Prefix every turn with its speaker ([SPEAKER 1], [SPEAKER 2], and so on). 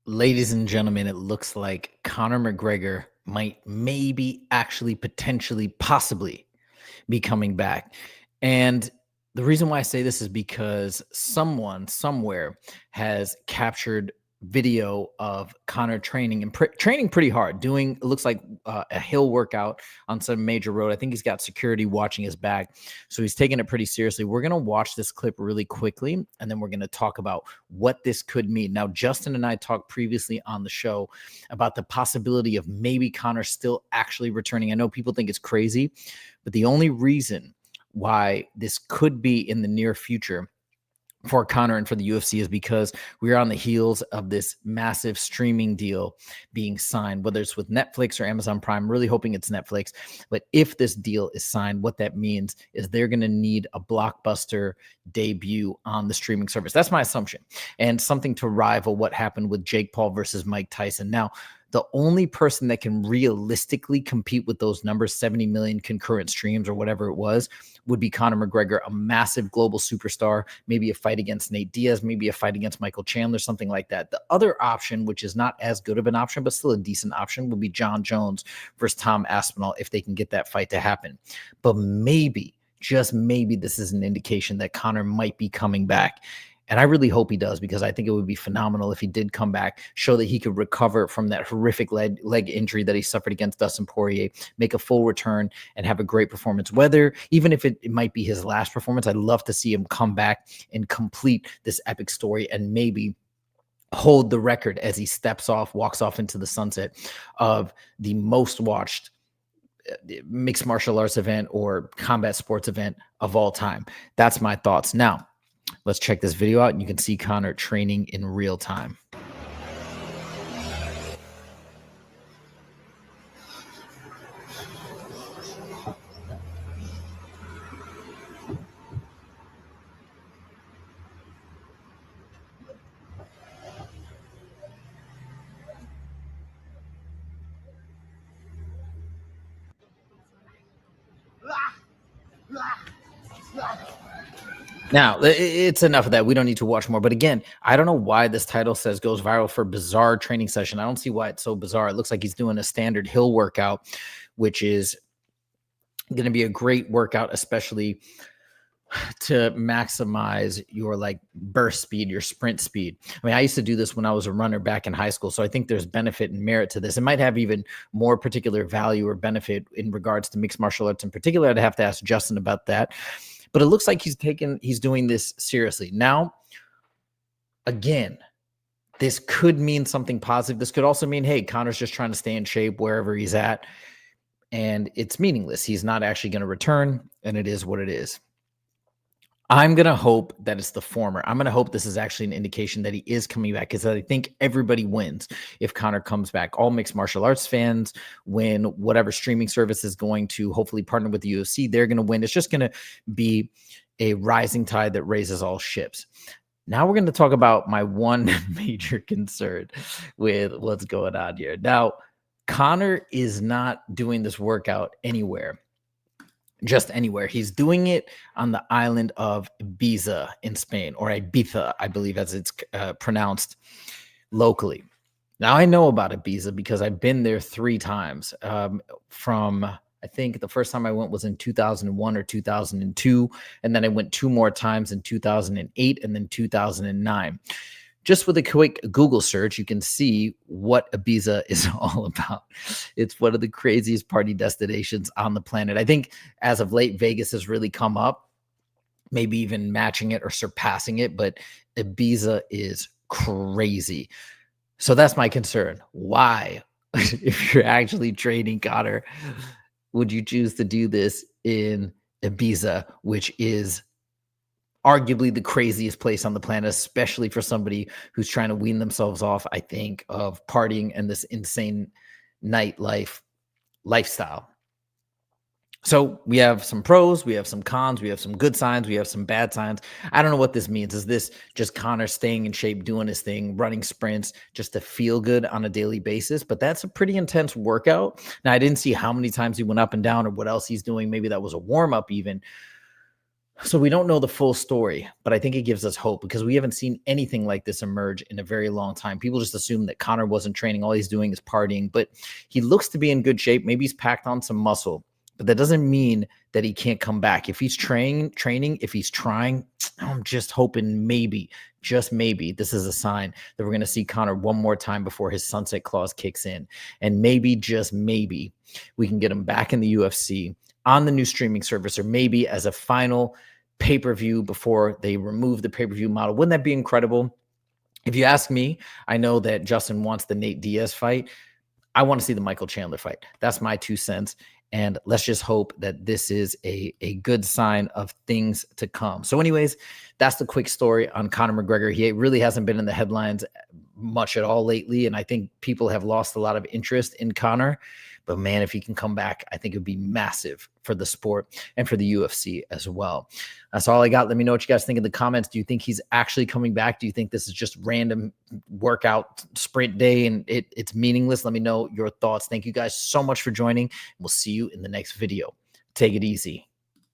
[SPEAKER 1] Ladies and gentlemen, it looks like Conor McGregor might maybe actually potentially possibly be coming back. And the reason why I say this is because someone somewhere has captured video of Connor training and training pretty hard, doing it looks like a hill workout on some major road. I think he's got security watching his back, so he's taking it pretty seriously. We're gonna watch this clip really quickly, and then we're gonna talk about what this could mean. Now, Justin and I talked previously on the show about the possibility of maybe Connor still actually returning. I know people think it's crazy, but the only reason why this could be in the near future for Connor and for the UFC is because we're on the heels of this massive streaming deal being signed, whether it's with Netflix or Amazon Prime. Really hoping it's Netflix. But if this deal is signed, what that means is they're going to need a blockbuster debut on the streaming service. That's my assumption. And something to rival what happened with Jake Paul versus Mike Tyson. Now, the only person that can realistically compete with those numbers, 70 million concurrent streams or whatever it was, would be Conor McGregor, a massive global superstar, maybe a fight against Nate Diaz, maybe a fight against Michael Chandler, something like that. The other option, which is not as good of an option, but still a decent option, would be John Jones versus Tom Aspinall if they can get that fight to happen. But maybe, just maybe, this is an indication that Conor might be coming back. And I really hope he does, because I think it would be phenomenal if he did come back, show that he could recover from that horrific leg injury that he suffered against Dustin Poirier, make a full return and have a great performance. Whether, even if it might be his last performance, I'd love to see him come back and complete this epic story and maybe hold the record as he walks off into the sunset of the most watched mixed martial arts event or combat sports event of all time. That's my thoughts. Now, let's check this video out, and you can see Connor training in real time. Now, it's enough of that. We don't need to watch more. But again, I don't know why this title says goes viral for bizarre training session. I don't see why it's so bizarre. It looks like he's doing a standard hill workout, which is going to be a great workout, especially to maximize your like burst speed, your sprint speed. I mean, I used to do this when I was a runner back in high school. So I think there's benefit and merit to this. It might have even more particular value or benefit in regards to mixed martial arts in particular. I'd have to ask Justin about that. But it looks like he's doing this seriously. Now, again, this could mean something positive. This could also mean, hey, Connor's just trying to stay in shape wherever he's at, and it's meaningless. He's not actually going to return, and it is what it is. I'm going to hope that it's the former. I'm going to hope this is actually an indication that he is coming back, because I think everybody wins if Conor comes back. All mixed martial arts fans win. Whatever streaming service is going to hopefully partner with the UFC, they're going to win. It's just going to be a rising tide that raises all ships. Now we're going to talk about my one major concern with what's going on here. Now, Conor is not doing this workout anywhere. Just anywhere. He's doing it on the island of Ibiza in Spain, or Ibiza, I believe, as it's pronounced locally. Now, I know about Ibiza because I've been there 3 times. From, I think the first time I went was in 2001 or 2002, and then I went 2 more times in 2008 and then 2009. Just with a quick Google search, you can see what Ibiza is all about. It's one of the craziest party destinations on the planet. I think as of late, Vegas has really come up, maybe even matching it or surpassing it, but Ibiza is crazy. So that's my concern. Why, if you're actually training Conor, would you choose to do this in Ibiza, which is arguably the craziest place on the planet, especially for somebody who's trying to wean themselves off, I think, of partying and this insane nightlife lifestyle. So we have some pros, we have some cons, we have some good signs, we have some bad signs. I don't know what this means. Is this just Conor staying in shape, doing his thing, running sprints just to feel good on a daily basis? But that's a pretty intense workout. Now, I didn't see how many times he went up and down or what else he's doing. Maybe that was a warm up even. So we don't know the full story, but I think it gives us hope because we haven't seen anything like this emerge in a very long time. People just assume that Conor wasn't training. All he's doing is partying, but he looks to be in good shape. Maybe he's packed on some muscle, but that doesn't mean that he can't come back. If he's training, if he's trying, I'm just hoping maybe, just maybe, this is a sign that we're going to see Conor one more time before his sunset clause kicks in. And maybe, just maybe, we can get him back in the UFC on the new streaming service, or maybe as a final pay-per-view before they remove the pay-per-view model. Wouldn't that be incredible? If you ask me, I know that Justin wants the Nate Diaz fight. I want to see the Michael Chandler fight. That's my 2 cents. And let's just hope that this is a good sign of things to come. So anyways, that's the quick story on Conor McGregor. He really hasn't been in the headlines much at all lately. And I think people have lost a lot of interest in Conor. But man, if he can come back, I think it would be massive for the sport and for the UFC as well. That's all I got. Let me know what you guys think in the comments. Do you think he's actually coming back? Do you think this is just random workout sprint day and it's meaningless? Let me know your thoughts. Thank you guys so much for joining. We'll see you in the next video. Take it easy.